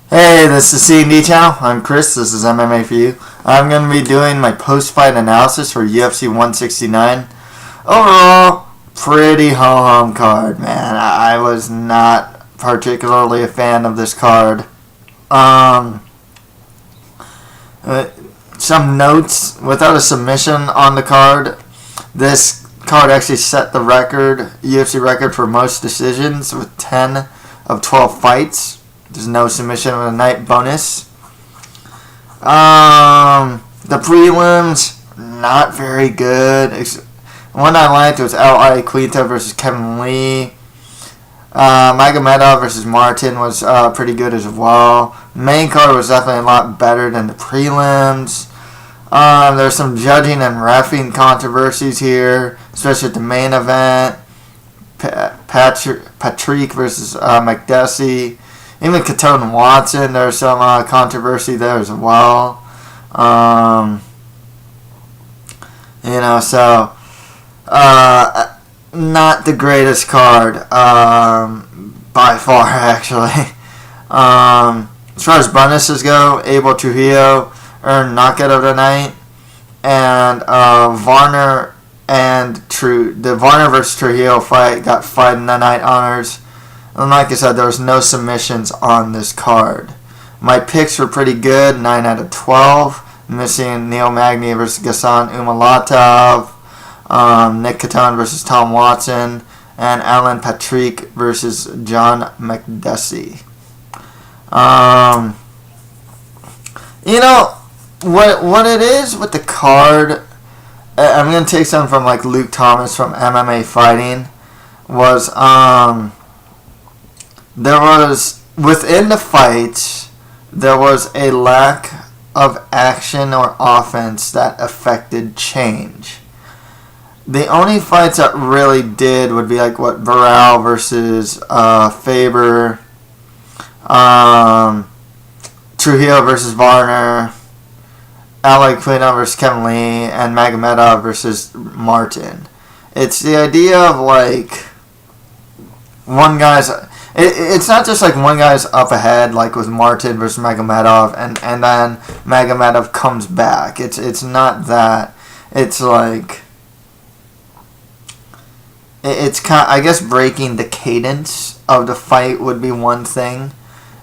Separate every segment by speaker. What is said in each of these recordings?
Speaker 1: Hey, this is C&D Channel. I'm Chris. This is MMA for you. I'm going to be doing my post-fight analysis for UFC 169. Overall, pretty ho-hum card, man. I was not particularly a fan of this card. Um, some notes: without a submission on the card, this card actually set the UFC record for most decisions with 10 of 12 fights. There's no submission of the night bonus. The prelims, not very good. One I liked was L.I. Quinta versus Kevin Lee. Magomedov versus Martin was pretty good as well. Main card was definitely a lot better than the prelims. There's some judging and reffing controversies here, especially at the main event. Patrick versus McDessie. Even Katone and Watson, there's some controversy there as well. Not the greatest card by far, actually. As far as bonuses go, Abel Trujillo earned knockout of the night, and Varner the Varner versus Trujillo fight got fight in the night honors. And like I said, there was no submissions on this card. My picks were pretty good, 9 out of 12. Missing Neil Magny versus Ghassan Umalatov, Nick Katone versus Tom Watson, and Alan Patrick versus John McDessie. What it is with the card, I'm going to take something from like Luke Thomas from MMA Fighting, was there was, within the fights, there was a lack of action or offense that affected change. The only fights that really did would be like what Burrell versus Faber, Trujillo versus Varner, Ally Quino versus Kevin Lee, and Magomedov versus Martin. It's the idea of like one guy's... It's not just like one guy's up ahead, like with Martin versus Magomedov, and then Magomedov comes back. It's not that. It's like it's kind. I guess breaking the cadence of the fight would be one thing.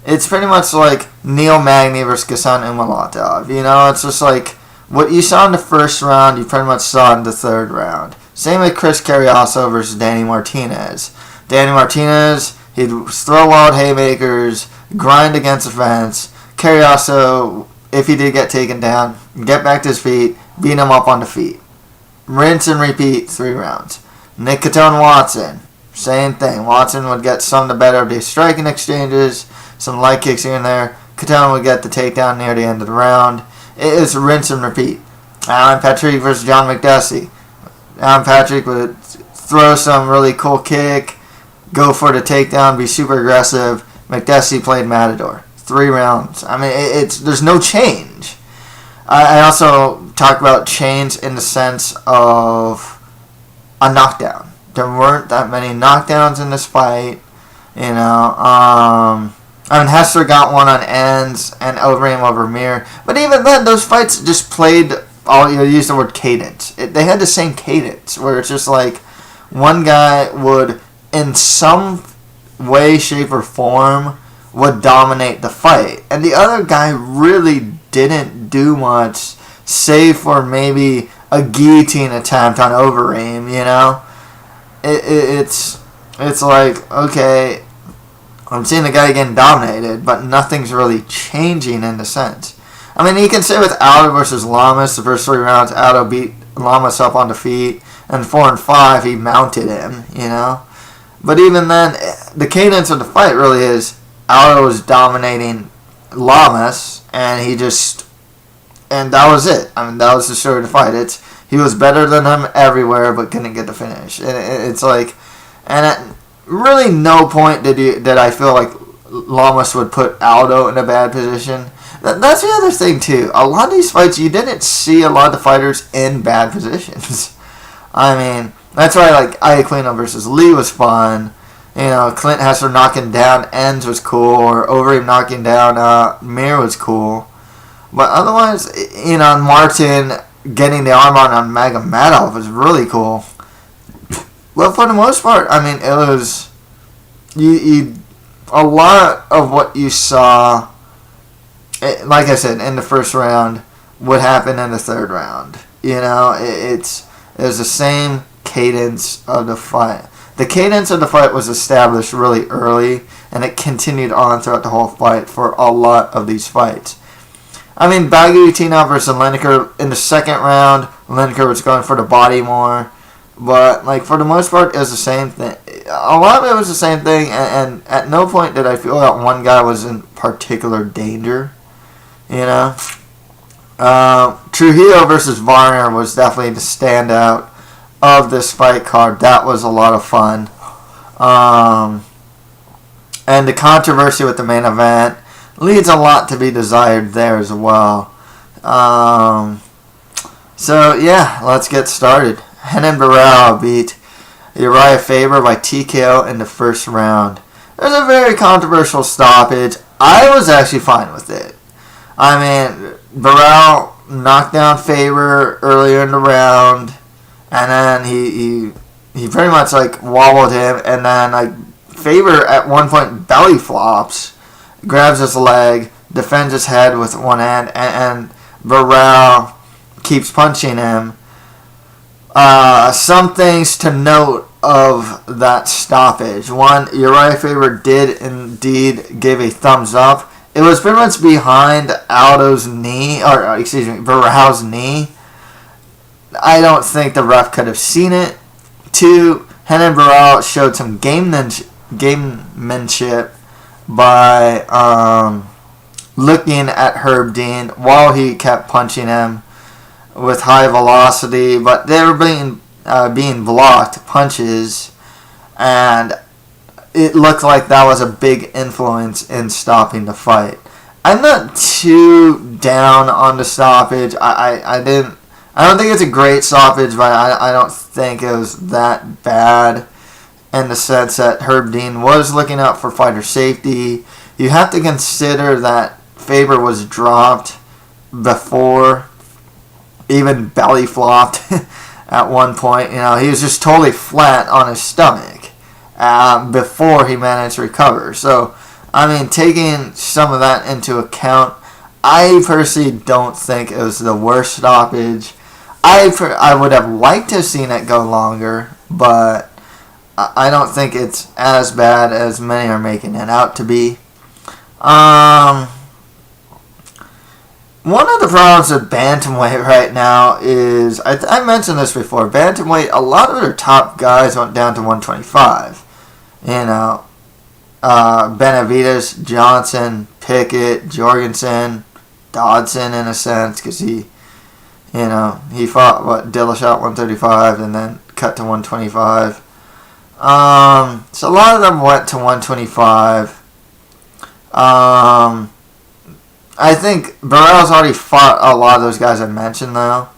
Speaker 1: It's pretty much like Neil Magny versus Ghassan Umalatov. It's just like what you saw in the first round, you pretty much saw in the third round. Same with Chris Carriasso versus Danny Martinez. Danny Martinez, he'd throw wild haymakers, grind against the fence. Carriasso, if he did get taken down, get back to his feet, beat him up on the feet. Rinse and repeat 3 rounds. Nick Katone Watson, same thing. Watson would get some of the better of these striking exchanges, some light kicks here and there. Katone would get the takedown near the end of the round. It is rinse and repeat. Alan Patrick versus John McDessie. Alan Patrick would throw some really cool kick, go for the takedown, be super aggressive. McDessie played Matador. 3 rounds. I mean, there's no change. I also talk about change in the sense of a knockdown. There weren't that many knockdowns in this fight. Hester got one on ends and Overeem over Mir. But even then, those fights just played, use the word cadence. They had the same cadence, where it's just like one guy would, in some way, shape, or form, would dominate the fight. And the other guy really didn't do much, save for maybe a guillotine attempt on Overeem, It's like, okay, I'm seeing the guy getting dominated, but nothing's really changing in the sense. I mean, you can say with Aldo versus Lamas, the first 3 rounds, Aldo beat Lamas up on the feet, and 4 and 5, he mounted him, But even then, the cadence of the fight really is Aldo was dominating Lamas, and that was it. I mean, that was the story of the fight. He was better than him everywhere, but couldn't get the finish. And it's like, and at really no point did I feel like Lamas would put Aldo in a bad position. That's the other thing too. A lot of these fights, you didn't see a lot of the fighters in bad positions. I mean, that's why like Iaquino versus Lee was fun. Clint Hessler knocking down Enns was cool, or Overeem knocking down Mir was cool. But otherwise, Martin getting the armbar on Magomedov was really cool. But for the most part, I mean, it was a lot of what you saw, like I said, in the first round would happen in the third round. It was the same cadence of the fight. The cadence of the fight was established really early, and it continued on throughout the whole fight for a lot of these fights. I mean, Bagutina versus Lineker in the second round, Lineker was going for the body more, but for the most part, it was the same thing. A lot of it was the same thing, and at no point did I feel that one guy was in particular danger. Trujillo versus Varner was definitely the standout of this fight card. That was a lot of fun. And the controversy with the main event leaves a lot to be desired there as well. So yeah, let's get started. Renan Barão beat Uriah Faber by TKO in the first round. It was a very controversial stoppage. I was actually fine with it. I mean, Barão knocked down Faber earlier in the round, and then he pretty much wobbled him, and then Faber at one point belly flops, grabs his leg, defends his head with one hand, and Barão keeps punching him. Some things to note of that stoppage. One, Uriah Faber did indeed give a thumbs up. It was pretty much behind Barão's knee. I don't think the ref could have seen it. Two, Renan Barão showed some gamemanship by looking at Herb Dean while he kept punching him with high velocity, but they were being blocked punches, and it looked like that was a big influence in stopping the fight. I'm not too down on the stoppage. I don't think it's a great stoppage, but I don't think it was that bad in the sense that Herb Dean was looking out for fighter safety. You have to consider that Faber was dropped before, even belly flopped at one point. He was just totally flat on his stomach before he managed to recover. So, I mean, taking some of that into account, I personally don't think it was the worst stoppage. I would have liked to have seen it go longer, but I don't think it's as bad as many are making it out to be. One of the problems with bantamweight right now is, I mentioned this before, bantamweight, a lot of their top guys went down to 125. Benavidez, Johnson, Pickett, Jorgensen, Dodson in a sense, because he fought, Dillashaw 135 and then cut to 125. So a lot of them went to 125. I think Barão's already fought a lot of those guys I mentioned, though.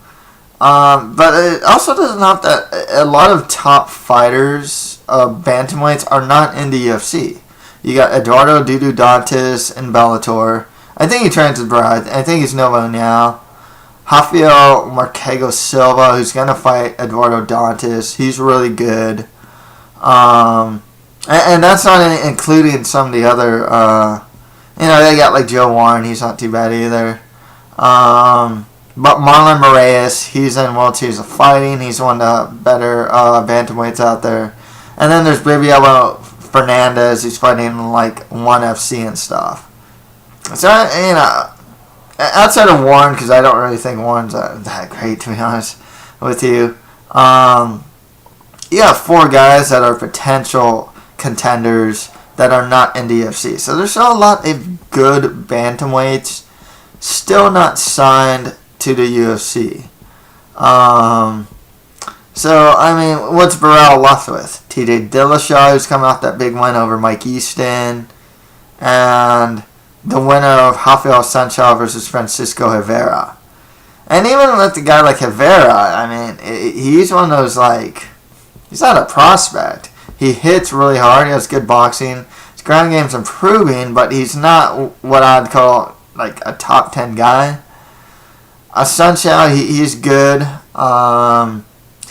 Speaker 1: But it also doesn't help that a lot of top fighters, bantamweights, are not in the UFC. You got Eduardo Dudu Dantas in Bellator. I think he trains with Barão. I think he's Novo now. Rafael Marquego Silva, who's going to fight Eduardo Dantas. He's really good. And that's not including some of the other... they got Joe Warren. He's not too bad either. But Marlon Moraes, he's in World Series of Fighting. He's one of the better bantamweights out there. And then there's Bibiello Fernandez, who's fighting in ONE FC and stuff. So, outside of Warren, because I don't really think Warren's that great, to be honest with you. You have 4 guys that are potential contenders that are not in the UFC. So there's still a lot of good bantamweights still not signed to the UFC. So, I mean, what's Barão left with? TJ Dillashaw, who's coming off that big win over Mike Easton, and the winner of Rafael Sanchal versus Francisco Rivera. And even with a guy like Rivera, I mean, he's one of those, he's not a prospect. He hits really hard. He has good boxing. His ground game's improving, but he's not what I'd call like a top 10 guy. Sun Xiao, he's good.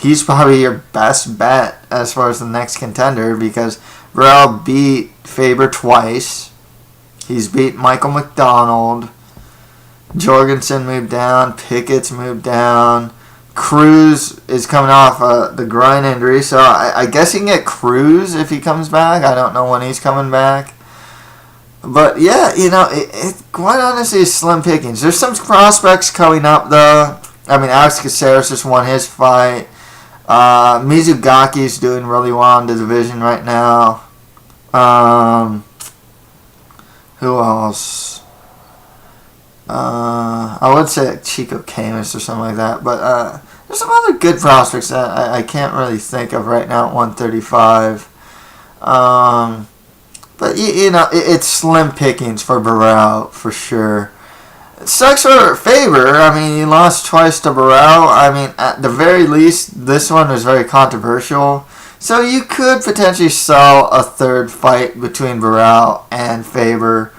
Speaker 1: He's probably your best bet as far as the next contender because Burrell beat Faber twice. He's beat Michael McDonald. Jorgensen moved down. Pickett's moved down. Cruz is coming off the groin injury, so I guess he can get Cruz if he comes back. I don't know when he's coming back. But yeah, it quite honestly is slim pickings. There's some prospects coming up though. I mean, Alex Caceres just won his fight. Mizugaki's doing really well in the division right now. Who else? I would say Chico Camus or something like that, but there's some other good prospects that I can't really think of right now at 135. But it's slim pickings for Burrell for sure. It sucks for Faber. I mean, he lost twice to Burrell. I mean, at the very least, this one was very controversial. So you could potentially sell a third fight between Burrell and Faber.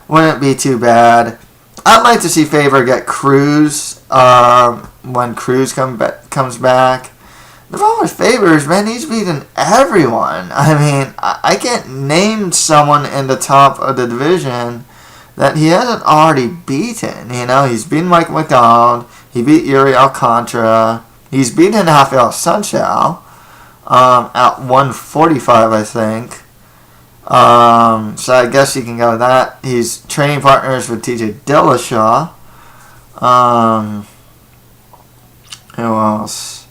Speaker 1: Wouldn't be too bad. I'd like to see Faber get Cruz when Cruz comes back. The problem with Faber is, man, he's beaten everyone. I mean, I can't name someone in the top of the division that he hasn't already beaten. He's beaten Mike McDonald. He beat Yuri Alcantara. He's beaten Rafael Sanchal at 145, I think. So I guess you can go with that. He's training partners with TJ Dillashaw. Who else?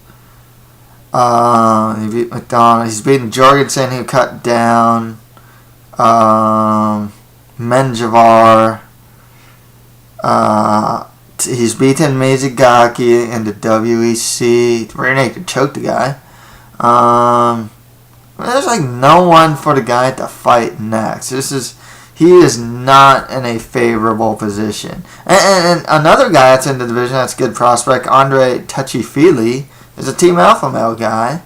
Speaker 1: He beat McDonald. He's beaten Jorgensen, who cut down. Menjivar. He's beaten Mizugaki in the WEC. Rear naked choked the guy. There's like no one for the guy to fight next. He is not in a favorable position. And another guy that's in the division that's a good prospect, Andre Touchy-Feely, is a Team Alpha Male guy.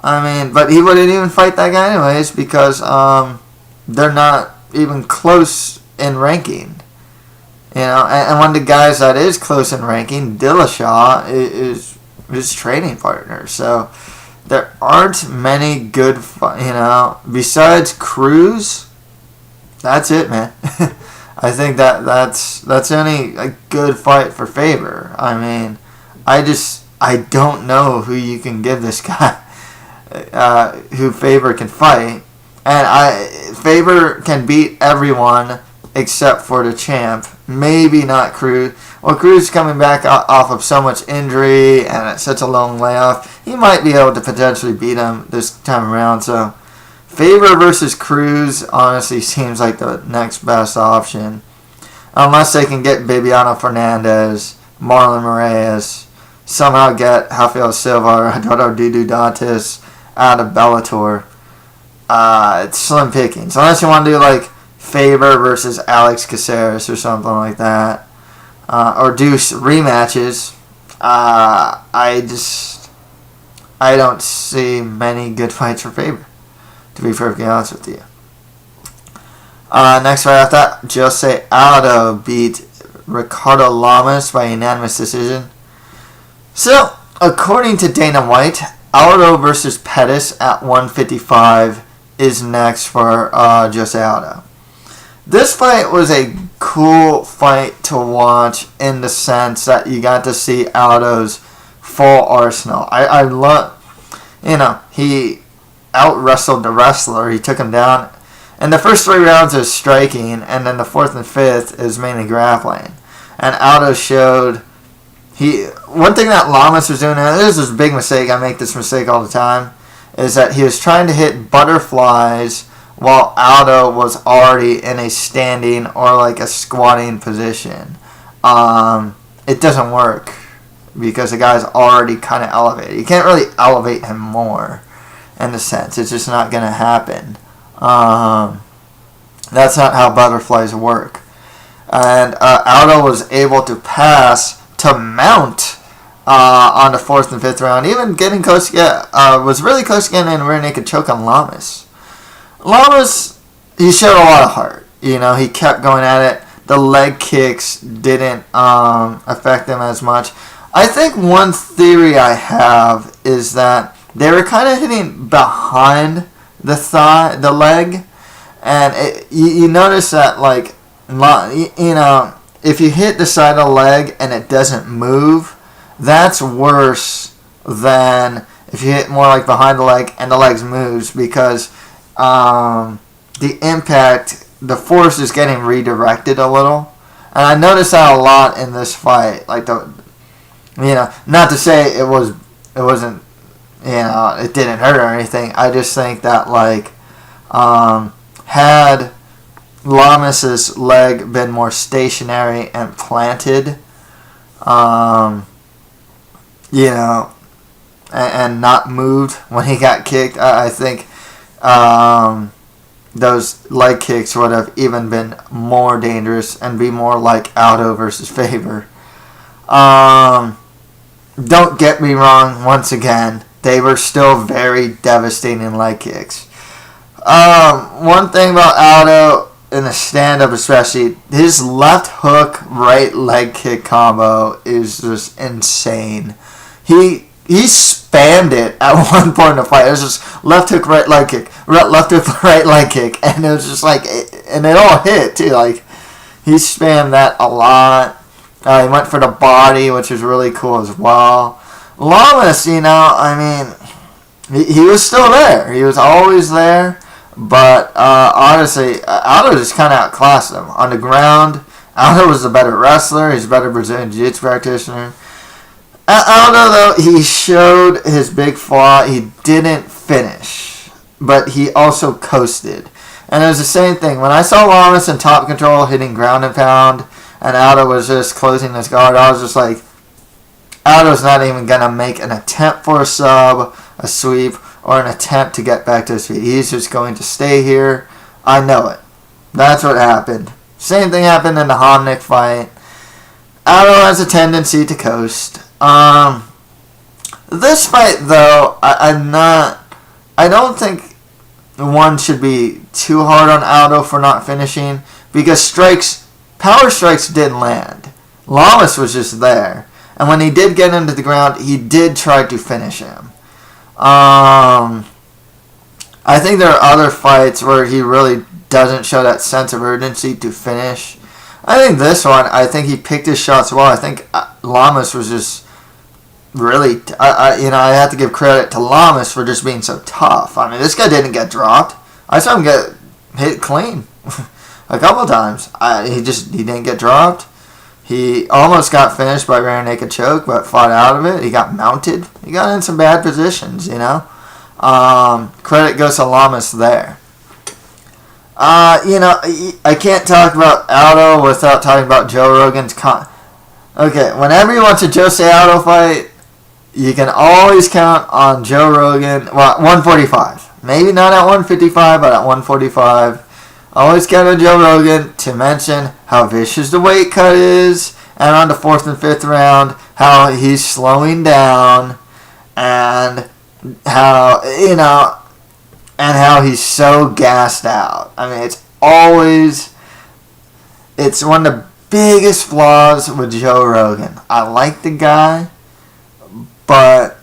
Speaker 1: I mean, but he wouldn't even fight that guy anyways because they're not even close in ranking. And one of the guys that is close in ranking, Dillashaw, is his training partner. So there aren't many good, besides Cruz. That's it, man. I think that's only a good fight for Faber. I mean, I don't know who you can give this guy, who Faber can fight, and Faber can beat everyone except for the champ. Maybe not Cruz. Well, Cruz coming back off of so much injury and it's such a long layoff, he might be able to potentially beat him this time around. So Faber versus Cruz honestly seems like the next best option. Unless they can get Bibiano Fernandez, Marlon Moraes, somehow get Rafael Silva or Eduardo Dudu Dantas out of Bellator. It's slim pickings. Unless you want to do like Faber versus Alex Caceres or something like that. Or do rematches. I don't see many good fights for Faber, to be perfectly honest with you. Next fight after that, Jose Aldo beat Ricardo Lamas by unanimous decision. So, according to Dana White, Aldo versus Pettis at 155 is next for Jose Aldo. This fight was a cool fight to watch in the sense that you got to see Aldo's full arsenal. I love, he out-wrestled the wrestler. He took him down. And the first 3 rounds is striking, and then the 4th and 5th is mainly grappling. And Aldo showed, one thing that Lamas was doing, and this is a big mistake, I make this mistake all the time, is that he was trying to hit butterflies while Aldo was already in a standing or like a squatting position. It doesn't work because the guy's already kind of elevated. You can't really elevate him more in a sense. It's just not going to happen. That's not how butterflies work. And Aldo was able to pass to mount on the 4th and 5th round, even getting close to was really close to getting in a rear naked choke on Lamas. Lamas, he showed a lot of heart. You know, he kept going at it. The leg kicks didn't affect him as much. I think one theory I have is that they were kind of hitting behind the leg, and you notice that, like, you know, if you hit the side of the leg and it doesn't move, that's worse than if you hit more like behind the leg and the leg moves, because the impact, the force is getting redirected a little. And I noticed that a lot in this fight. Like, not to say it wasn't, it didn't hurt or anything. I just think that, like, had Lamas's leg been more stationary and planted, and not moved when he got kicked, I think those leg kicks would have even been more dangerous and be more like Aldo versus Faber. Don't get me wrong, once again, they were still very devastating leg kicks. One thing about Aldo in the stand-up especially, his left hook, right leg kick combo is just insane. He spammed it at one point in the fight. It was just left hook, right leg kick, left hook, right leg kick, and it was just like, and it all hit too. Like, he spammed that a lot. He went for the body, which was really cool as well. Lamas, he was still there. He was always there. But honestly, Aldo just kind of outclassed him. On the ground, Aldo was a better wrestler. He's a better Brazilian Jiu-Jitsu practitioner. Aldo, though, he showed his big flaw. He didn't finish, but he also coasted. And it was the same thing. When I saw Lamas in top control hitting ground and pound, and Aldo was just closing his guard, I was just like, Aldo's not even going to make an attempt for a sub, a sweep, or an attempt to get back to his feet. He's just going to stay here. I know it. That's what happened. Same thing happened in the Homnick fight. Aldo has a tendency to coast. This fight, though, I don't think one should be too hard on Aldo for not finishing, because power strikes didn't land. Lamas was just there. And when he did get into the ground, he did try to finish him. I think there are other fights where he really doesn't show that sense of urgency to finish. I think this one, I think he picked his shots well. I think Lamas was just really, I have to give credit to Lamas for just being so tough. I mean, this guy didn't get dropped. I saw him get hit clean a couple times. He didn't get dropped. He almost got finished by rear naked choke, but fought out of it. He got mounted. He got in some bad positions, Credit goes to Lamas there. I can't talk about Aldo without talking about Joe Rogan's Okay, whenever you watch a Jose Aldo fight, you can always count on Joe Rogan. Well, 145. Maybe not at 155, but at 145. Always count on Joe Rogan to mention how vicious the weight cut is, and on the 4th and 5th round, how he's slowing down, and how he's so gassed out. I mean, it's one of the biggest flaws with Joe Rogan. I like the guy, but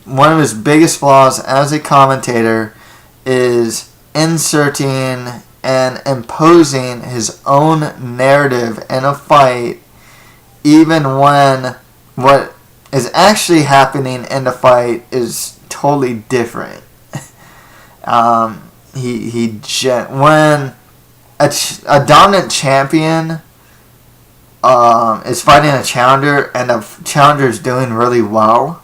Speaker 1: one of his biggest flaws as a commentator is inserting and imposing his own narrative in a fight, even when what is actually happening in the fight is totally different. When a dominant champion is fighting a challenger and the challenger is doing really well,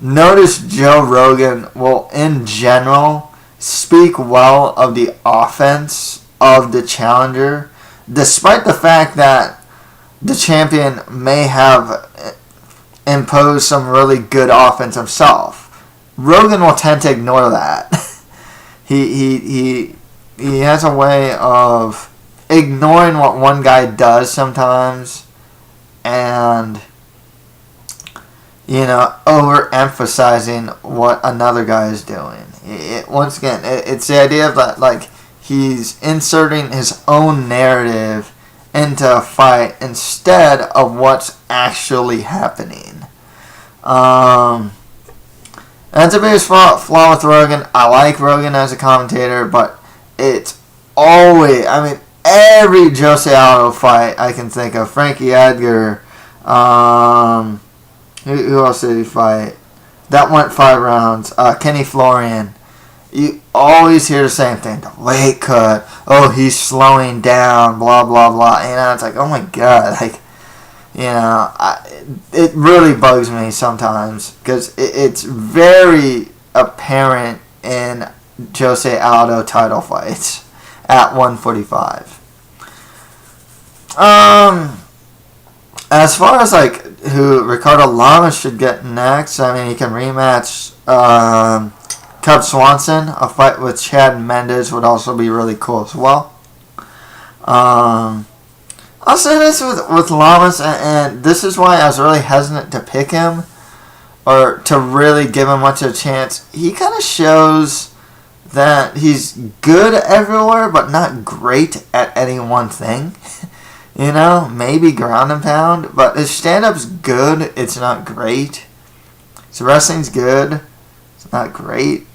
Speaker 1: notice Joe Rogan will, in general, speak well of the offense of the challenger, despite the fact that the champion may have imposed some really good offense himself. Rogan will tend to ignore that. He has a way of ignoring what one guy does sometimes, and overemphasizing what another guy is doing. Once again, it's the idea of that, like, he's inserting his own narrative into a fight instead of what's actually happening. That's the biggest flaw with Rogan. I like Rogan as a commentator, but it's always, every Jose Aldo fight I can think of, Frankie Edgar, who else did he fight? That went 5 rounds. Kenny Florian. You always hear the same thing. The weight cut. Oh, he's slowing down. Blah, blah, blah. It's like, oh my God. Like, it really bugs me sometimes because it's very apparent in Jose Aldo title fights at 145. As far as like who Ricardo Lamas should get next, he can rematch Cub Swanson. A fight with Chad Mendes would also be really cool as well. I'll say this with Lamas, and this is why I was really hesitant to pick him or to really give him much of a chance. He kind of shows that he's good everywhere, but not great at any one thing. Maybe ground and pound, but his stand-up's good, it's not great. His wrestling's good, it's not great.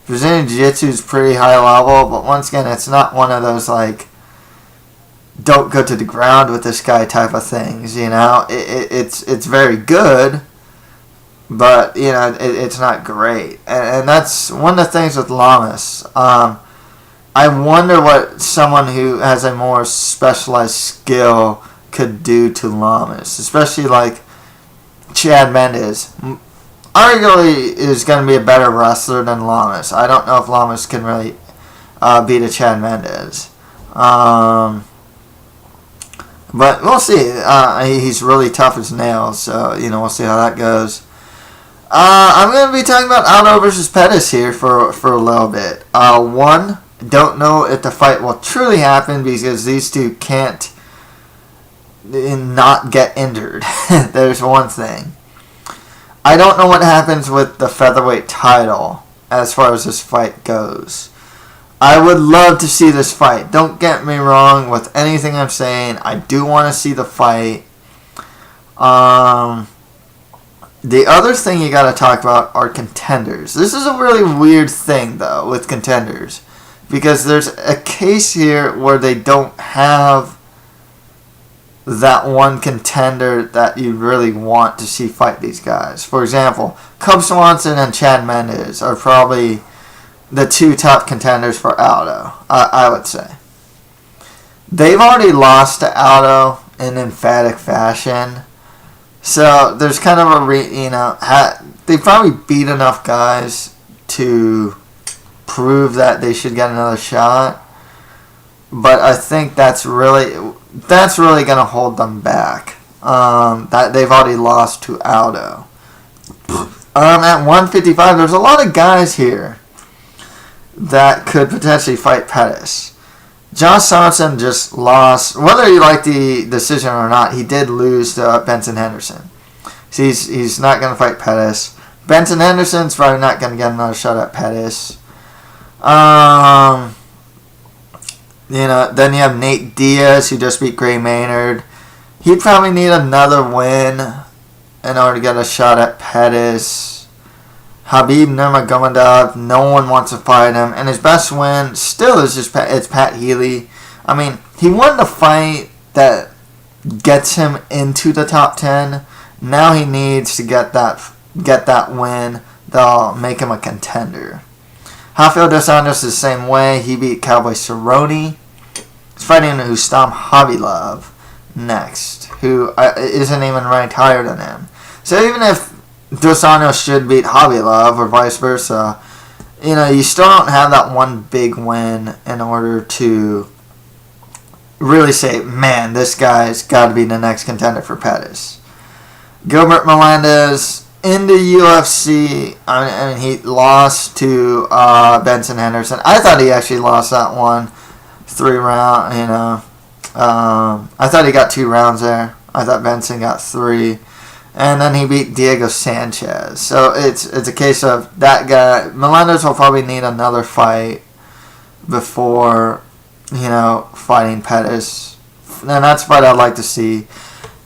Speaker 1: Brazilian Jiu-Jitsu's pretty high level, but once again, it's not one of those, like, don't go to the ground with this guy type of things, It's very good, but, it's not great. And that's one of the things with Lamas. I wonder what someone who has a more specialized skill could do to Lamas, especially like Chad Mendes. Arguably is going to be a better wrestler than Lamas. I don't know if Lamas can really beat a Chad Mendes. But we'll see. He's really tough as nails, so we'll see how that goes. I'm going to be talking about Aldo versus Pettis here for a little bit. Don't know if the fight will truly happen because these two can't not get injured. There's one thing. I don't know what happens with the featherweight title as far as this fight goes. I would love to see this fight. Don't get me wrong with anything I'm saying. I do want to see the fight. The other thing you got to talk about are contenders. This is a really weird thing, though, with contenders. Because there's a case here where they don't have that one contender that you really want to see fight these guys. For example, Cub Swanson and Chad Mendes are probably the two top contenders for Aldo, I would say. They've already lost to Aldo in emphatic fashion. So there's kind of they probably beat enough guys to prove that they should get another shot, but I think that's really going to hold them back. That they've already lost to Aldo. At 155, there's a lot of guys here that could potentially fight Pettis. Josh Thompson just lost. Whether you like the decision or not, he did lose to Benson Henderson. So he's not going to fight Pettis. Benson Henderson's probably not going to get another shot at Pettis. Then you have Nate Diaz, who just beat Gray Maynard. He'd probably need another win in order to get a shot at Pettis. Habib Nurmagomedov, no one wants to fight him, and his best win still is it's Pat Healy. He won the fight that gets him into the top 10. Now he needs to get that win that'll make him a contender. Rafael Dos Anjos is the same way. He beat Cowboy Cerrone. He's fighting Ustam Khabilov next, who isn't even ranked higher than him. So even if Dos Anjos should beat Khabilov or vice versa, you still don't have that one big win in order to really say, man, this guy's got to be the next contender for Pettis. Gilbert Melendez in the UFC, he lost to Benson Henderson. I thought he actually lost that one 3 round. I thought he got 2 rounds there. I thought Benson got 3. and then he beat Diego Sanchez. So it's a case of that guy. Melendez will probably need another fight before, fighting Pettis. And that's what I'd like to see.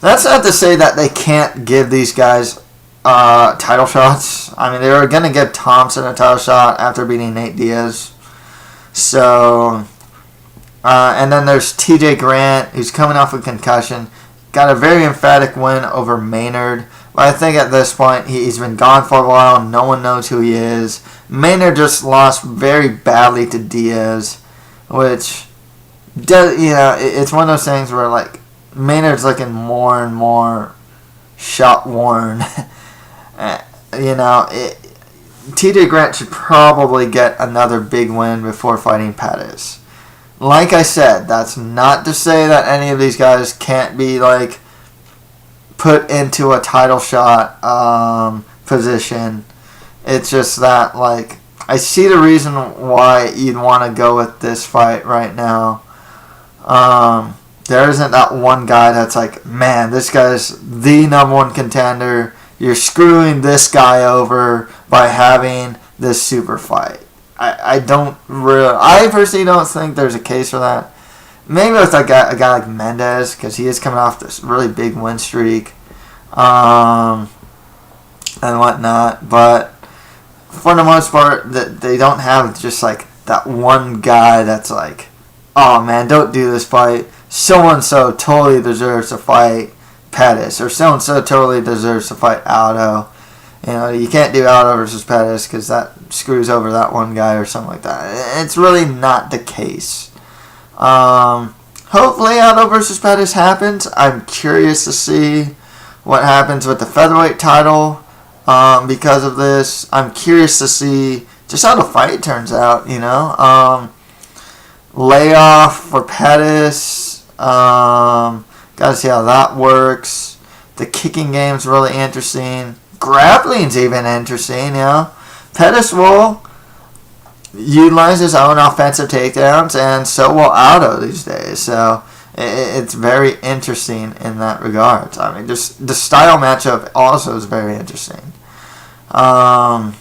Speaker 1: That's not to say that they can't give these guys title shots. I mean, they were going to give Thompson a title shot after beating Nate Diaz. So, and then there's TJ Grant, who's coming off a concussion. Got a very emphatic win over Maynard. But I think at this point, he's been gone for a while. No one knows who he is. Maynard just lost very badly to Diaz, which, it's one of those things where, like, Maynard's looking more and more shot-worn. TJ Grant should probably get another big win before fighting Pettis. Like I said, that's not to say that any of these guys can't be, like, put into a title shot position. It's just that, like, I see the reason why you'd want to go with this fight right now. There isn't that one guy that's like, man, this guy's the number one contender. You're screwing this guy over by having this super fight. I personally don't think there's a case for that. Maybe with a guy like Mendez, because he is coming off this really big win streak, and whatnot. But for the most part, they don't have just like that one guy that's like, oh man, don't do this fight. So and so totally deserves to fight Pettis, or so and so totally deserves to fight Aldo. You can't do Aldo versus Pettis because that screws over that one guy or something like that. It's really not the case. Hopefully Aldo versus Pettis happens. I'm curious to see what happens with the featherweight title because of this. I'm curious to see just how the fight turns out, layoff for Pettis. Got to see how that works. The kicking game's really interesting. Grappling's even interesting, Pettis will utilize his own offensive takedowns, and so will Aldo these days. So it's very interesting in that regard. I mean, just the style matchup also is very interesting. So,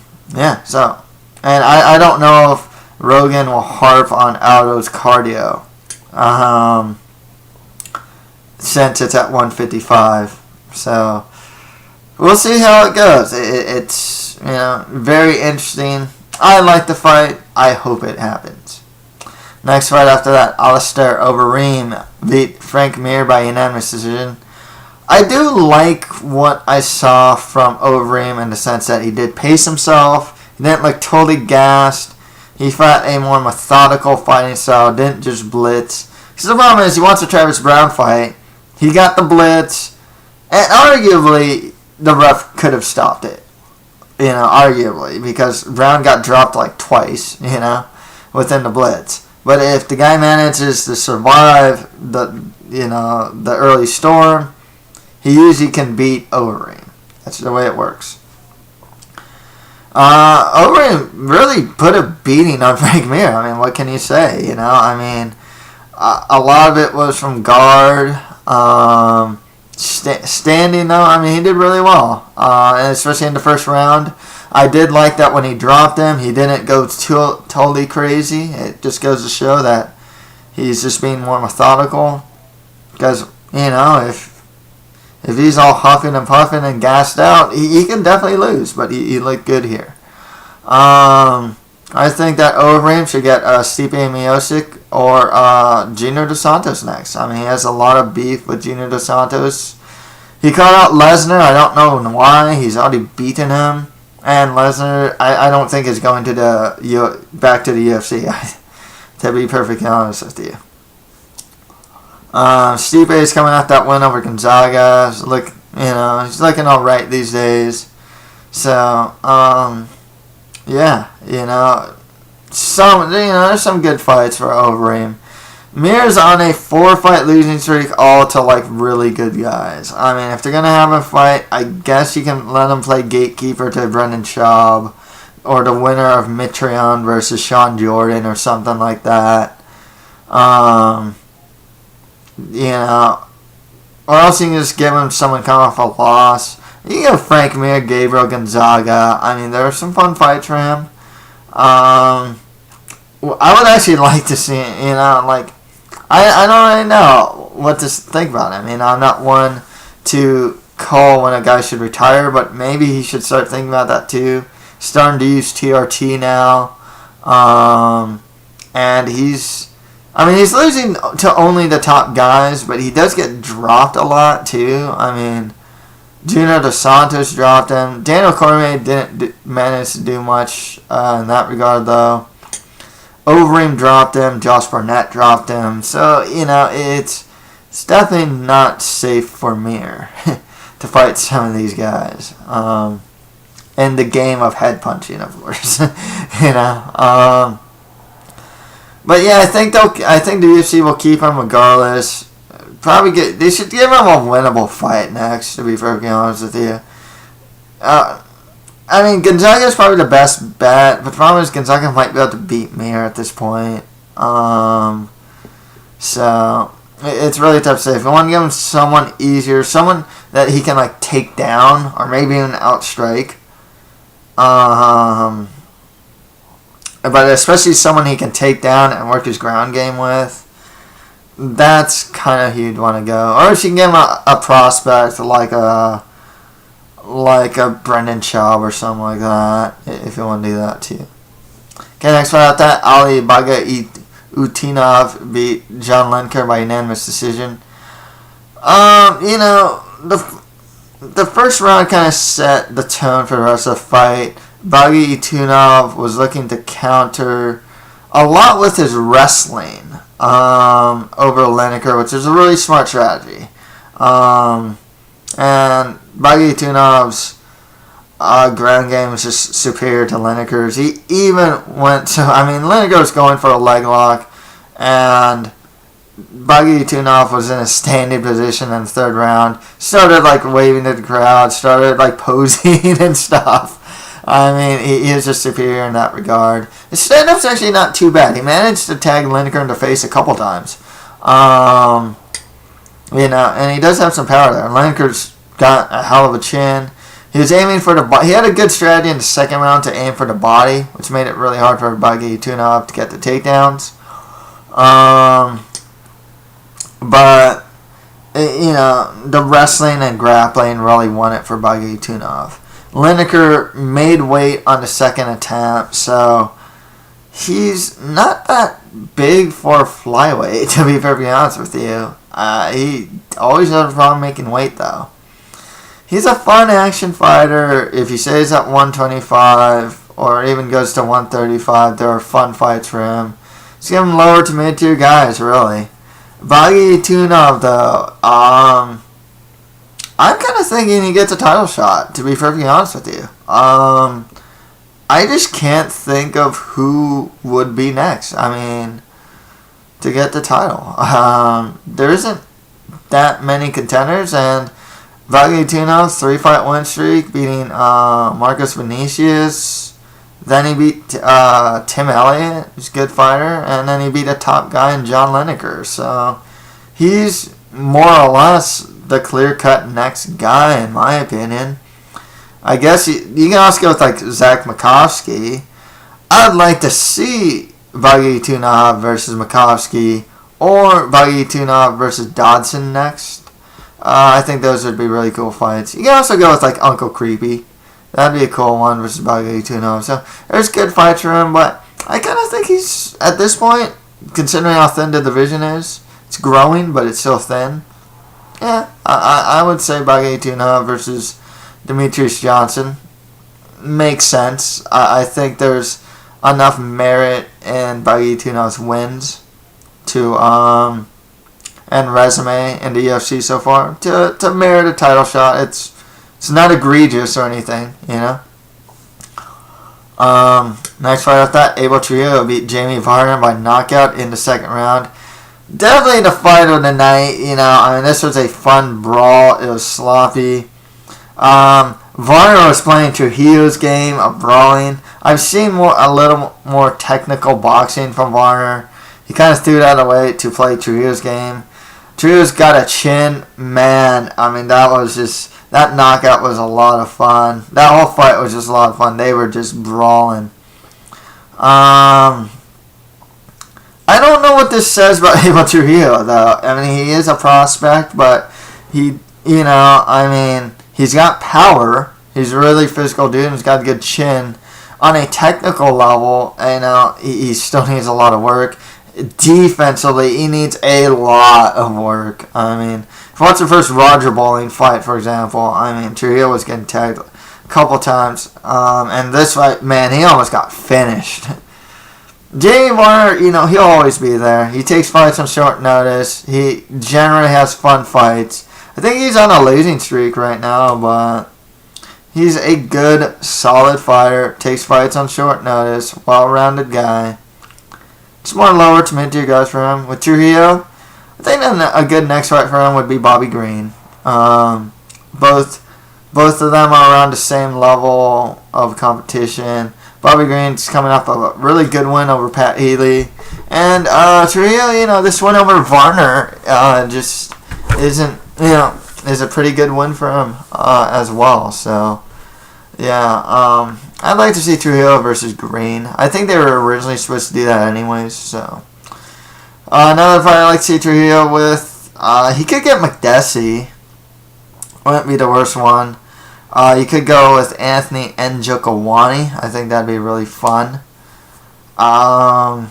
Speaker 1: and I don't know if Rogan will harp on Aldo's cardio, since it's at 155. So we'll see how it goes. It's very interesting. I like the fight. I hope it happens. Next fight after that, Alistair Overeem beat Frank Mir by unanimous decision. I do like what I saw from Overeem in the sense that he did pace himself. He didn't look totally gassed. He fought a more methodical fighting style. Didn't just blitz. Because the problem is he wants a Travis Brown fight. He got the blitz. And arguably, the ref could have stopped it. Arguably. Because Brown got dropped like twice, within the blitz. But if the guy manages to survive the early storm, he usually can beat Overeem. That's the way it works. Overeem really put a beating on Frank Mir. I mean, what can you say? A lot of it was from guard. Standing, though, I mean, he did really well. And especially in the first round. I did like that when he dropped him, he didn't go totally crazy. It just goes to show that he's just being more methodical. Because, if he's all huffing and puffing and gassed out, he can definitely lose. But he looked good here. I think that Overeem should get Stipe Miocic or Junior Dos Santos next. I mean, he has a lot of beef with Junior Dos Santos. He caught out Lesnar. I don't know why. He's already beaten him. And Lesnar, I don't think is going to back to the UFC. To be perfectly honest with you. Stipe is coming off that win over Gonzaga. He's looking all right these days. So, there's some good fights for Overeem. Mir's on a 4-fight losing streak, all to like really good guys. I mean, if they're gonna have a fight, I guess you can let them play gatekeeper to Brendan Schaub, or the winner of Mitrione versus Sean Jordan, or something like that. Or else you can just give him someone coming off a loss. You can go Frank Mir, Gabriel Gonzaga. I mean, there are some fun fights for him. I would actually like to see, like, I don't really know what to think about him. I'm not one to call when a guy should retire, but maybe he should start thinking about that too. Starting to use TRT now. And he's losing to only the top guys, but he does get dropped a lot too. Junior Dos Santos dropped him. Daniel Cormier didn't manage to do much in that regard, though. Overeem dropped him. Josh Barnett dropped him. So, it's definitely not safe for Mir to fight some of these guys. In the game of head punching, of course. But yeah, I think the UFC will keep him regardless. They should give him a winnable fight next, to be perfectly honest with you. Gonzaga is probably the best bet, but the problem is Gonzaga might be able to beat Mir at this point. So it's really tough to say. If you want to give him someone easier, someone that he can take down or maybe even outstrike, but especially someone he can take down and work his ground game with, that's kind of who you'd want to go. Or if you can give him a prospect like a Brendan Schaub or something like that, if you want to do that too. Okay, next one out that, Ali Bagautinov beat John Lineker by unanimous decision. The first round kind of set the tone for the rest of the fight. Bagautinov was looking to counter a lot with his wrestling over Lineker, which is a really smart strategy. And Bagautunov's ground game was just superior to Lineker's. He even went to, Lineker was going for a leg lock, and Bagautunov was in a standing position in the third round. Started waving to the crowd, started posing and stuff. He is just superior in that regard. His stand-up's actually not too bad. He managed to tag Lineker in the face a couple times. And he does have some power there. Lineker's got a hell of a chin. He was aiming for the body. He had a good strategy in the second round to aim for the body, which made it really hard for Bagautunov to get the takedowns. But, the wrestling and grappling really won it for Bagautunov. Lineker made weight on the second attempt, so he's not that big for flyweight, to be perfectly honest with you. He always has a problem making weight, though. He's a fun action fighter. If he stays at 125 or even goes to 135, there are fun fights for him. Just give him lower to mid-tier guys, really. Bagautunov, though, I'm kind of thinking he gets a title shot, to be perfectly honest with you. I just can't think of who would be next. To get the title. There isn't that many contenders, and Bagautunov's 3-fight win streak, beating Marcos Vinicius. Then he beat Tim Elliott, who's a good fighter, and then he beat a top guy in John Lineker. So he's more or less the clear-cut next guy, in my opinion. I guess you can also go with Zach Makovsky. I'd like to see Bagautunov versus Makovsky or Bagautunov versus Dodson next. I think those would be really cool fights. You can also go with Uncle Creepy. That'd be a cool one versus Bagautunov. So there's good fights for him, but I kind of think he's, at this point, considering how thin the division is, it's growing, but it's still thin. Yeah, I would say Bagautunov versus Demetrius Johnson makes sense. I think there's enough merit in Bagautunov's wins and resume in the UFC so far to merit a title shot. It's not egregious or anything, Next fight off that, Abel Trio beat Jamie Varner by knockout in the second round. Definitely the fight of the night, this was a fun brawl. It was sloppy. Varner was playing Trujillo's game of brawling. I've seen a little more technical boxing from Varner. He kind of threw that away to play Trujillo's game. Trujillo's got a chin. Man, I mean, that knockout was a lot of fun. That whole fight was just a lot of fun. They were just brawling. I don't know what this says about Abel Trujillo, though. I mean, he is a prospect, but he's got power. He's a really physical dude. He's got a good chin. On a technical level, he still needs a lot of work. Defensively, he needs a lot of work. I mean, if you watch the first Roger Bowling fight, for example, Trujillo was getting tagged a couple times. And this fight, man, he almost got finished. Jamie Varner, he'll always be there. He takes fights on short notice. He generally has fun fights. I think he's on a losing streak right now, but he's a good, solid fighter. Takes fights on short notice. Well-rounded guy. It's more lower to mid-tier guys for him. With Trujillo, I think a good next fight for him would be Bobby Green. Both of them are around the same level of competition. Bobby Green's coming off a really good win over Pat Healy. And Trujillo, this win over Varner just isn't, is a pretty good win for him as well. So, yeah, I'd like to see Trujillo versus Green. I think they were originally supposed to do that anyways. So, another fight I'd like to see Trujillo with, he could get McDessie. Wouldn't be the worst one. You could go with Anthony Njokuani. I think that'd be really fun. I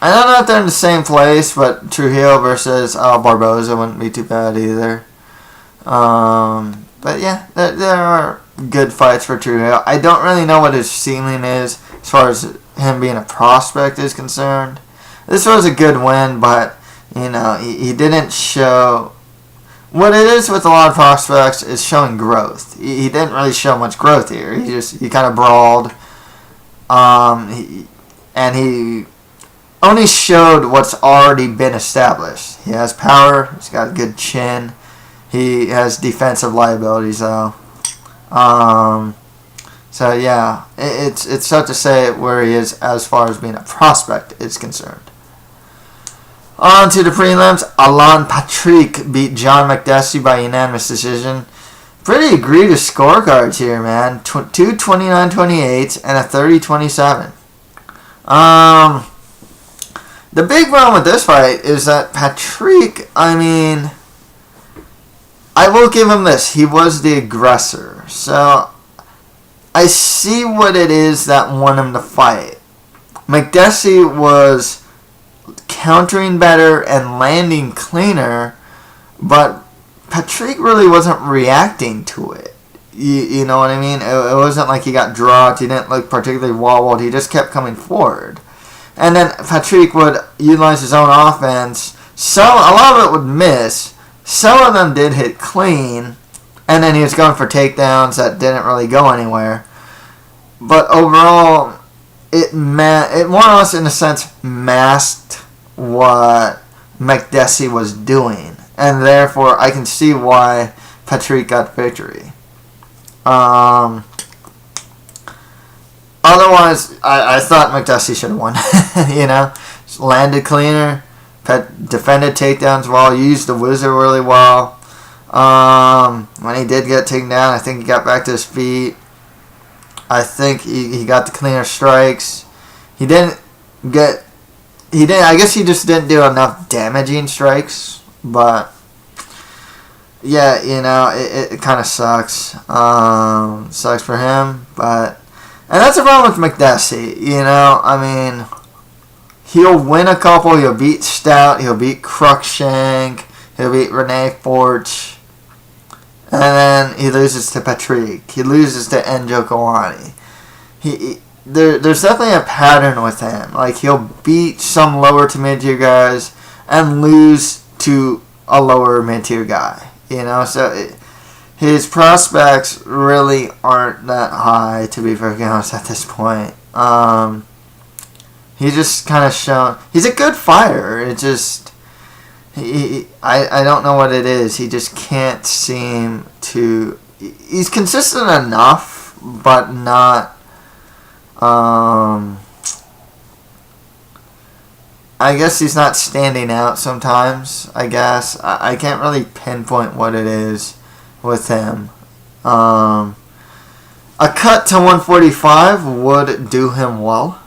Speaker 1: don't know if they're in the same place, but Trujillo versus Barboza wouldn't be too bad either. But yeah, there are good fights for Trujillo. I don't really know what his ceiling is as far as him being a prospect is concerned. This was a good win, but he didn't show. What it is with a lot of prospects is showing growth. He didn't really show much growth here. He kind of brawled. And he only showed what's already been established. He has power. He's got a good chin. He has defensive liabilities, though. So yeah, it's tough to say where he is as far as being a prospect is concerned. On to the prelims. Alan Patrick beat John McDessie by unanimous decision. Pretty egregious scorecards here, man. 2-29-28 and a 30-27. The big problem with this fight is that Patrick, I will give him this. He was the aggressor. So, I see what it is that won him the fight. McDessie was countering better and landing cleaner, but Patrick really wasn't reacting to it. You know what I mean? It wasn't like he got dropped. He didn't look particularly wobbled. He just kept coming forward. And then Patrick would utilize his own offense. So a lot of it would miss. Some of them did hit clean. And then he was going for takedowns that didn't really go anywhere. But overall, it more or less, in a sense, masked what McDessie was doing. And therefore, I can see why Patrick got victory. Otherwise, I thought McDessie should have won. Just landed cleaner, defended takedowns well, used the wizard really well. When he did get taken down, I think he got back to his feet. I think he got the cleaner strikes. I guess he just didn't do enough damaging strikes, but yeah, it kind of sucks. Sucks for him, and that's the problem with McDessie. He'll win a couple. He'll beat Stout. He'll beat Cruikshank. He'll beat Renee Forch. And then he loses to Patrick. He loses to Njokuani. There's definitely a pattern with him. Like, he'll beat some lower to mid-tier guys and lose to a lower mid-tier guy. So his prospects really aren't that high, to be very honest, at this point. He's just kind of shown... He's a good fighter. It just... I don't know what it is. He just can't seem to... He's consistent enough, but not... I guess he's not standing out sometimes. I guess I can't really pinpoint what it is with him. A cut to 145 would do him well.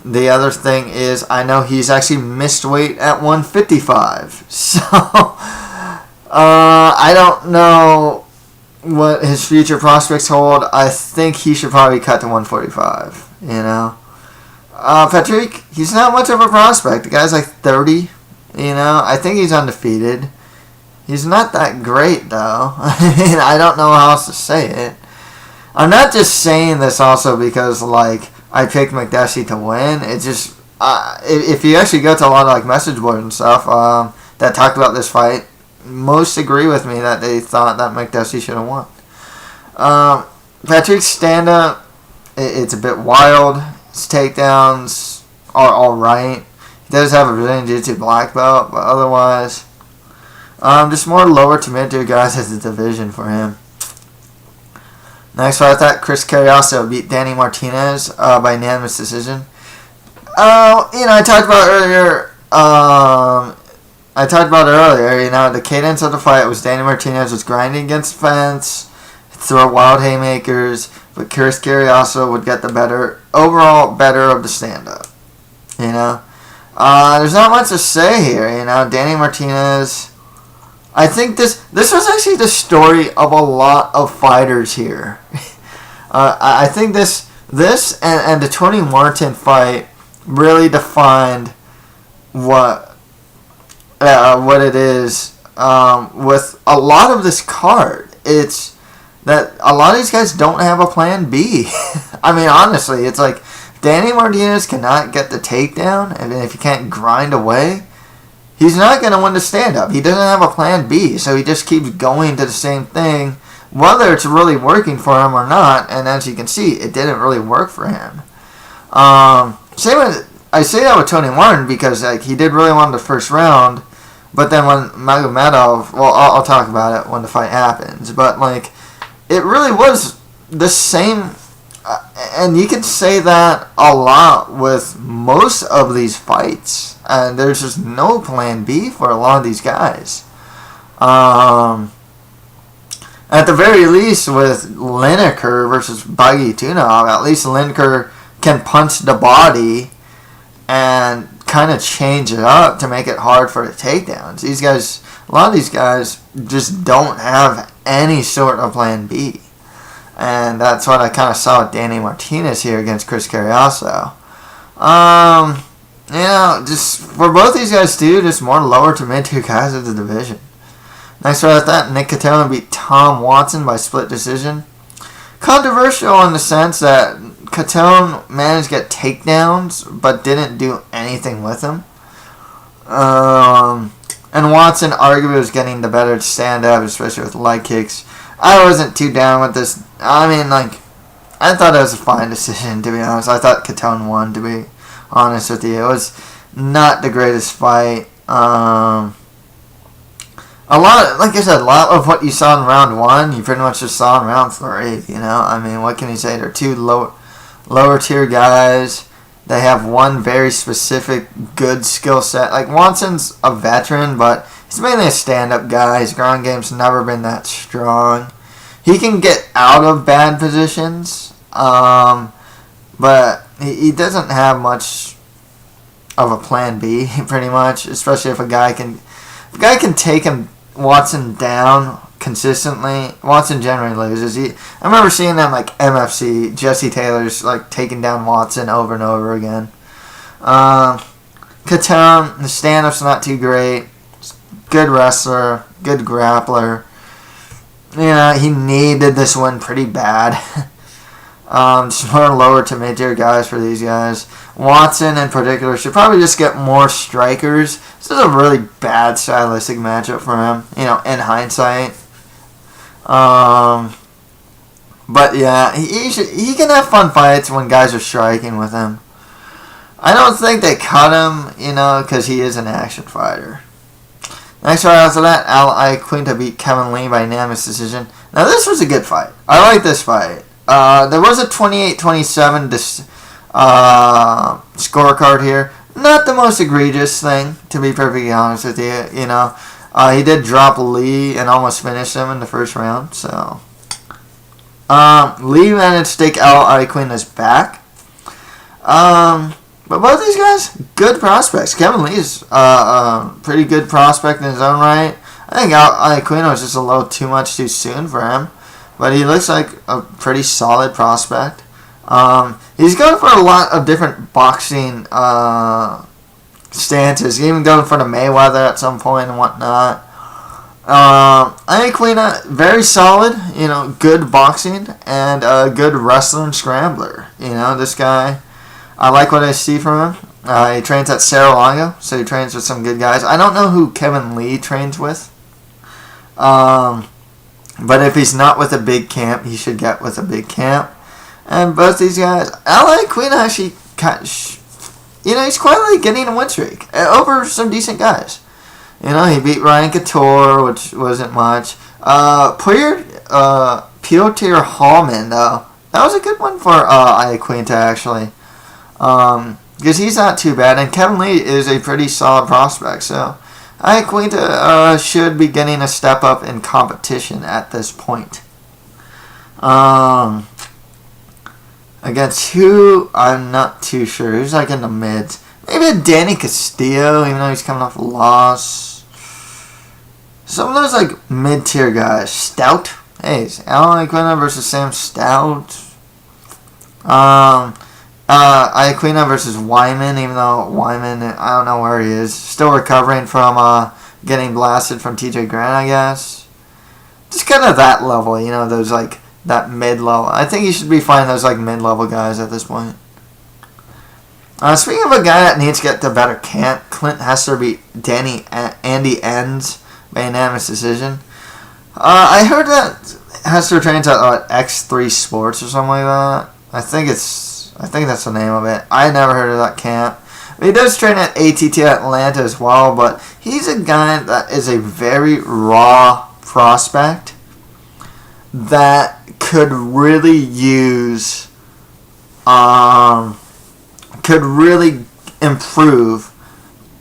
Speaker 1: The other thing is, I know he's actually missed weight at 155. So, I don't know what his future prospects hold. I think he should probably cut to 145, you know. Patrick, he's not much of a prospect. The guy's like 30, you know. I think he's undefeated. He's not that great, though. I mean, I don't know how else to say it. I'm not just saying this also because, like, I picked McDessie to win. It's just, if you actually go to a lot of, like, message boards and stuff that talked about this fight, most agree with me that they thought that McDessie should have won. Patrick's stand-up, it's a bit wild. His takedowns are alright. He does have a Brazilian Jiu-Jitsu black belt, but otherwise, just more lower to mid-tier guys as a division for him. Next fight, I thought Chris Carriazo beat Danny Martinez by unanimous decision. I talked about earlier. The cadence of the fight was Danny Martinez was grinding against the fence, throw wild haymakers, but Chris Carriazo would get the better of the stand-up. You know, there's not much to say here. You know, Danny Martinez. I think this was actually the story of a lot of fighters here. I think this and the Tony Martin fight really defined what it is with a lot of this card. It's that a lot of these guys don't have a plan B. I mean, honestly, it's like Danny Martinez cannot get the takedown, and if he can't grind away, he's not going to win the stand-up. He doesn't have a plan B, so he just keeps going to the same thing, whether it's really working for him or not. And as you can see, it didn't really work for him. I say that with Tony Martin because like he did really well in the first round, but then when Magomedov, well, I'll talk about it when the fight happens. But like, it really was the same. And you can say that a lot with most of these fights. And there's just no plan B for a lot of these guys. At the very least, with Lineker versus Bagitunov, at least Lineker can punch the body and kind of change it up to make it hard for the takedowns. A lot of these guys just don't have any sort of plan B. And that's what I kind of saw with Danny Martinez here against Chris Carriazo. Just for both these guys too, just more lower to mid-tier guys of the division. Next right at that, Nick Catone beat Tom Watson by split decision. Controversial in the sense that Catone managed to get takedowns, but didn't do anything with them. And Watson arguably was getting the better stand-up, especially with leg kicks. I wasn't too down with this. I mean, like, I thought it was a fine decision, to be honest. I thought Catone won, to be honest with you. It was not the greatest fight. A lot of what you saw in round 1, you pretty much just saw in round 3, you know? I mean, what can you say? They're two lower tier guys. They have one very specific good skill set. Like, Watson's a veteran, but he's mainly a stand-up guy. His ground game's never been that strong. He can get out of bad positions, but he doesn't have much of a plan B, pretty much, especially if a guy can take Watson down consistently. Watson generally loses. I remember seeing that like MFC, Jesse Taylor's like taking down Watson over and over again. Catone, the stand-up's not too great. Good wrestler, good grappler. You know, he needed this win pretty bad. Just more lower to mid-tier guys for these guys. Watson in particular should probably just get more strikers. This is a really bad stylistic matchup for him, you know, in hindsight. But yeah, he can have fun fights when guys are striking with him. I don't think they cut him, you know, because he is an action fighter. Next fight after that, Al Iaquinta beat Kevin Lee by unanimous decision. Now this was a good fight. I like this fight. There was a 28-27 scorecard here. Not the most egregious thing, to be perfectly honest with you. You know, he did drop Lee and almost finish him in the first round. So Lee managed to take out Iaquina's back. But both these guys, good prospects. Kevin Lee's a pretty good prospect in his own right. I think Iaquina was just a little too much too soon for him. But he looks like a pretty solid prospect. He's going for a lot of different boxing stances. He even going for the Mayweather at some point and whatnot. Iaquina, very solid. You know, good boxing and a good wrestler and scrambler. You know, this guy, I like what I see from him. He trains at Serra-Longo, so he trains with some good guys. I don't know who Kevin Lee trains with. But if he's not with a big camp, he should get with a big camp. And both these guys, Iaquina actually, you know, he's quietly getting a win streak over some decent guys. You know, he beat Ryan Couture, which wasn't much. Piotr Hallman, though, that was a good one for Iaquina, actually. Because he's not too bad, and Kevin Lee is a pretty solid prospect, so Iaquina should be getting a step up in competition at this point. Against who, I'm not too sure. Who's like in the mids? Maybe a Danny Castillo, even though he's coming off a loss. Some of those like mid-tier guys. Stout. Hey, it's Iaquina versus Sam Stout. Iaquina versus Wyman, even though Wyman, I don't know where he is. Still recovering from getting blasted from TJ Grant, I guess. Just kind of that level, you know, those like, that mid-level. I think he should be fighting those like mid-level guys at this point. Speaking of a guy that needs to get to better camp, Clint Hester beat Andy Enns by unanimous decision. I heard that Hester trains at X3 Sports or something like that. I think that's the name of it. I never heard of that camp. He does train at ATT Atlanta as well, but he's a guy that is a very raw prospect that could really use, could really improve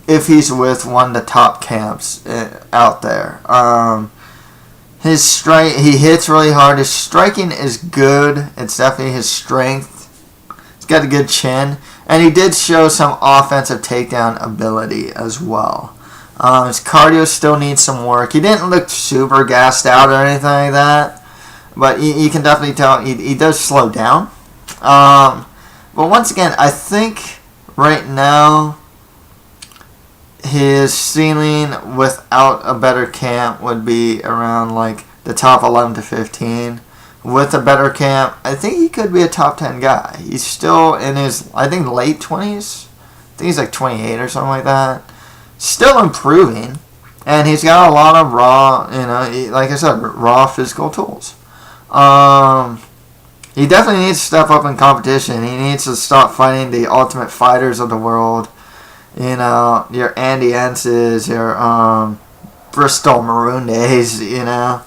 Speaker 1: if he's with one of the top camps out there. His strike, he hits really hard. His striking is good. It's definitely his strength. He's got a good chin, and he did show some offensive takedown ability as well. His cardio still needs some work. He didn't look super gassed out or anything like that, but you can definitely tell he does slow down. But once again, I think right now his ceiling without a better camp would be around like the top 11 to 15. With a better camp, I think he could be a top 10 guy. He's still in his, I think, late 20s. I think he's like 28 or something like that. Still improving. And he's got a lot of raw, you know, like I said, raw physical tools. He definitely needs to step up in competition. He needs to stop fighting the Ultimate Fighters of the world. You know, your Andy Enses, your Bristol Maroon Days, you know.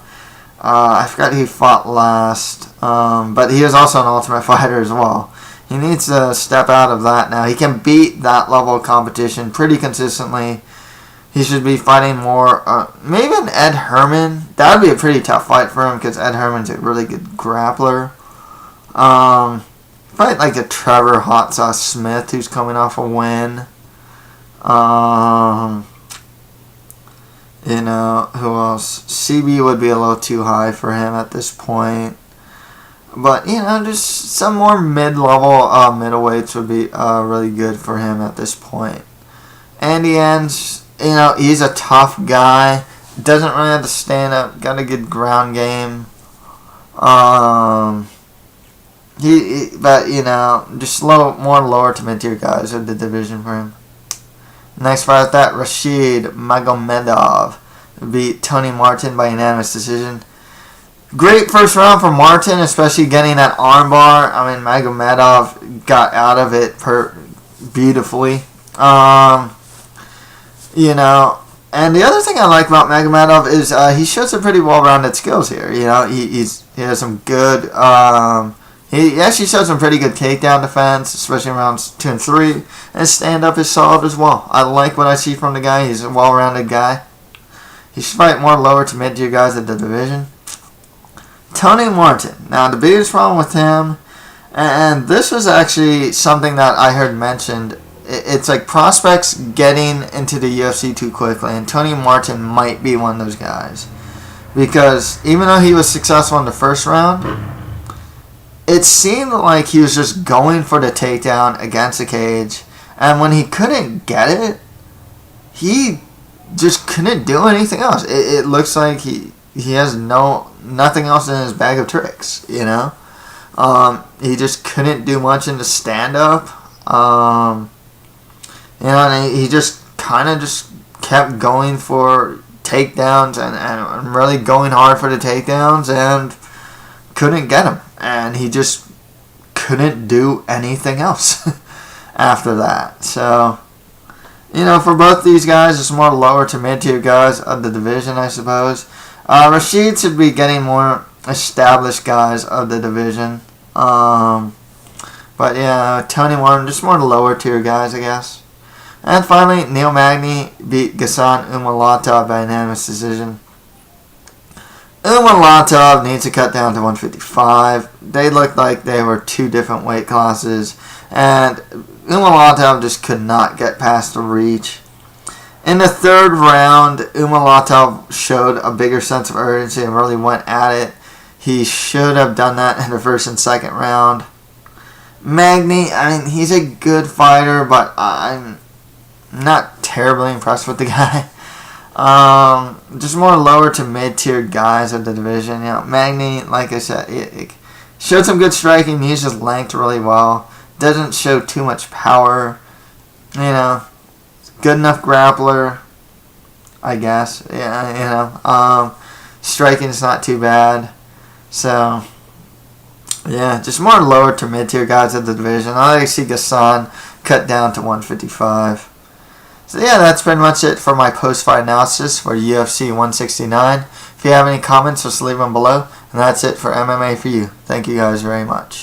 Speaker 1: I forgot he fought last. But he is also an Ultimate Fighter as well. He needs to step out of that now. He can beat that level of competition pretty consistently. He should be fighting more. Maybe an Ed Herman. That would be a pretty tough fight for him because Ed Herman's a really good grappler. Fight like a Trevor Hot Sauce Smith who's coming off a win. You know, who else? CB would be a little too high for him at this point. But, you know, just some more mid-level middleweights would be really good for him at this point. Andy Enns, you know, he's a tough guy. Doesn't really have to stand up. Got a good ground game. But, you know, just more lower to mid-tier guys of the division for him. Next fight, that Rashid Magomedov beat Tony Martin by unanimous decision. Great first round for Martin, especially getting that armbar. I mean, Magomedov got out of it beautifully. You know, and the other thing I like about Magomedov is he shows some pretty well-rounded skills here. You know, he has some good. He actually showed some pretty good takedown defense, especially in rounds 2 and 3. And his stand-up is solid as well. I like what I see from the guy. He's a well-rounded guy. He should fight more lower to mid-tier guys in the division. Tony Martin. Now, the biggest problem with him, and this was actually something that I heard mentioned, it's like prospects getting into the UFC too quickly, and Tony Martin might be one of those guys. Because even though he was successful in the first round, it seemed like he was just going for the takedown against the cage, and when he couldn't get it, he just couldn't do anything else. It looks like he has nothing else in his bag of tricks, you know? He just couldn't do much in the stand-up. You know, and he just kind of just kept going for takedowns and really going hard for the takedowns and couldn't get him. And he just couldn't do anything else after that. So, you know, for both these guys, it's more lower to mid-tier guys of the division, I suppose. Rashid should be getting more established guys of the division. But yeah, Tony Martin, just more lower tier guys, I guess. And finally, Neil Magny beat Ghassan Umalatov by unanimous decision. Umalatov needs to cut down to 155. They looked like they were two different weight classes, and Umalatov just could not get past the reach. In the third round, Umalatov showed a bigger sense of urgency and really went at it. He should have done that in the first and second round. Magny, I mean, he's a good fighter, but I'm not terribly impressed with the guy. Just more lower to mid-tier guys of the division. You know, Magny, like I said, it showed some good striking. He uses length really well. Doesn't show too much power. You know, good enough grappler, I guess. Yeah, you know, striking's not too bad. So, yeah, just more lower to mid-tier guys of the division. I like to see Ghassan cut down to 155. So yeah, that's pretty much it for my post-fight analysis for UFC 169. If you have any comments, just leave them below. And that's it for MMA for you. Thank you guys very much.